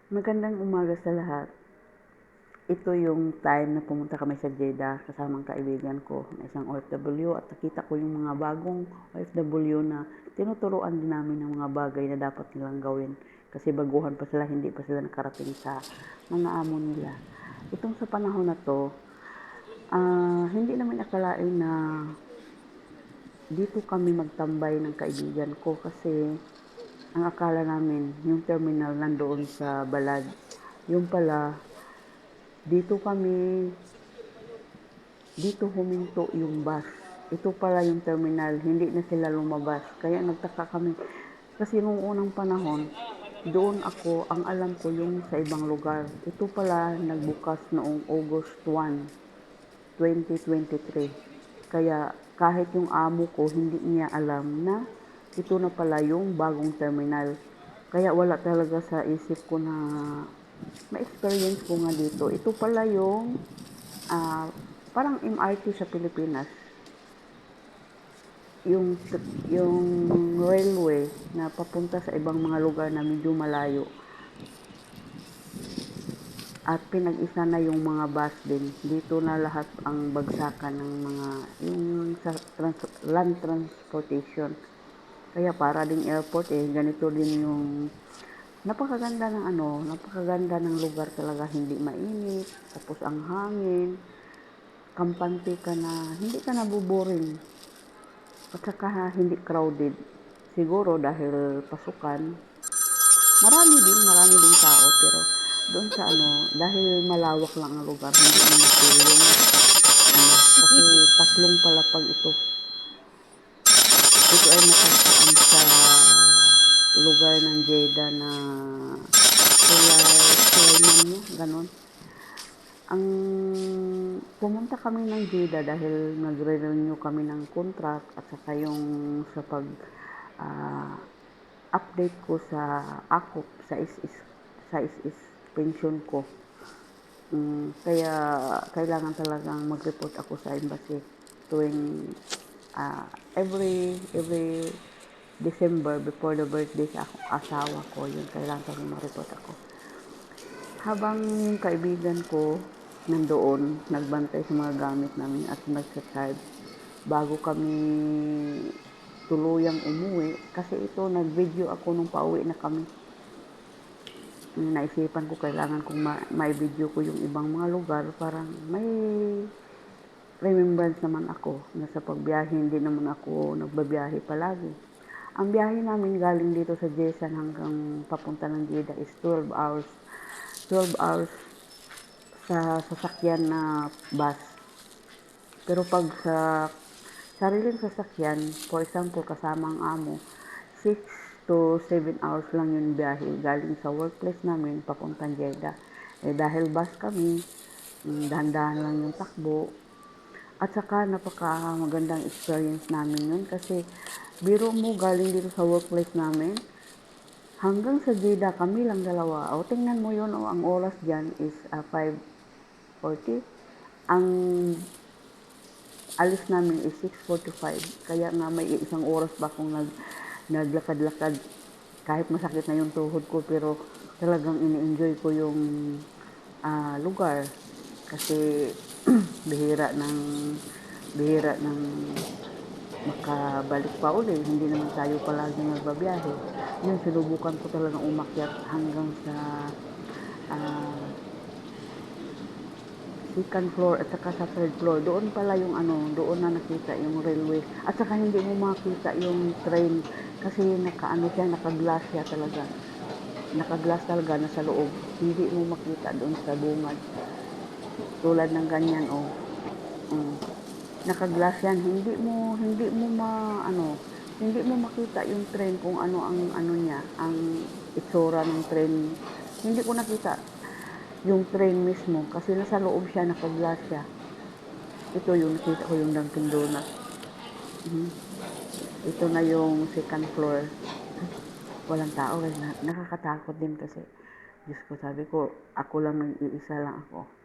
Magandang umaga sa lahat. Ito yung time na pumunta kami sa Jeddah kasamang kaibigan ko na isang OFW at nakita ko yung mga bagong OFW na tinuturuan din namin ng mga bagay na dapat nilang gawin kasi baguhan pa sila, hindi pa sila nakarating sa mga amo nila. Itong sa panahon na to, hindi namin akalain na dito kami magtambay ng kaibigan ko kasi ang akala namin yung terminal nandoon sa Balad. Yung pala, dito huminto yung bus. Ito pala yung terminal, hindi na sila lumabas. Kaya nagtaka kami. Kasi nung unang panahon, doon ako, ang alam ko yung sa ibang lugar. Ito pala nagbukas noong August 1, 2023. Kaya kahit yung amo ko, hindi niya alam na ito na pala yung bagong terminal. Kaya wala talaga sa isip ko na ma-experience ko nga dito. Ito pala yung parang MRT sa Pilipinas. Yung, yung railway na papunta sa ibang mga lugar na medyo malayo. At pinag-isa na yung mga bus din. Dito na lahat ang bagsakan ng mga, yung sa land transportation. Kaya para ding airport ganito din yung napakaganda ng lugar talaga, hindi mainit, tapos ang hangin, kampante ka na, hindi ka nabuboring, at saka hindi crowded. Siguro dahil pasukan, marami din tao, pero doon sa dahil malawak lang ang lugar, hindi mo mapili yung kasi tatlong palapag ito. Ito ay nakasaan sa lugar ng Jeddah na Sulaiman, ganon. Ang pumunta kami ng Jeddah dahil nagre-renew kami ng contract at saka yung sa pag ah, update ko sa AKOP sa is pension ko. Kaya kailangan talagang mag-report ako sa embassy tuwing ah, every December before the birthday sa asawa ko, yun kailangan talagang mag-report ako. Habang yung kaibigan ko nandoon, nagbantay sa mga gamit namin at nagsa-charge bago kami tuluyang umuwi, kasi ito nag-video ako nung pauwi na kami. Naisipan ko kailangan kong ma-video ko yung ibang mga lugar para may remembrance naman ako na sa pagbiyahe hindi naman ako nagbabiyahe palagi. Ang biyahe namin galing dito sa Jesan hanggang papunta ng Jeddah is 12 hours. 12 hours sa sasakyan na bus. Pero pag sa sariling sasakyan, for example, kasama ang amo, 6 to 7 hours lang yung biyahe galing sa workplace namin papuntang Jeddah. Dahil bus kami, dahan-dahan lang yung takbo. At saka napaka magandang experience namin yun kasi biro mo galing dito sa workplace namin, hanggang sa Jeddah kami lang dalawa. O tingnan mo yun, ang oras dyan is 5:40. Ang alis namin is 6:45. Kaya nga may isang oras pa akong naglakad-lakad. Kahit masakit na yung tuhod ko, pero talagang ini-enjoy ko yung lugar. Kasi bihira ng makabalik pa uli. Hindi naman tayo palagi nagbabiyahe. Yun, sinubukan ko talagang umakyat hanggang sa ah, second floor at saka sa third floor. Doon pala yung doon na nakita yung railway. At saka hindi mo makita yung train kasi naka-glass siya talaga. Naka-glass talaga na sa loob. Hindi mo makita doon sa bungad. Tulad ng ganyan, oh. Mm. Naka-glass yan. Hindi mo makita yung train kung ano ang niya, ang itsura ng train. Hindi ko nakita yung train mismo kasi nasa loob siya, naka-glass siya. Ito yung nakita ko yung Dunkin Donuts. Ito na yung second floor. Walang tao, nakakatakot din kasi. Diyos ko, sabi ko, ako lang nag-iisa lang ako.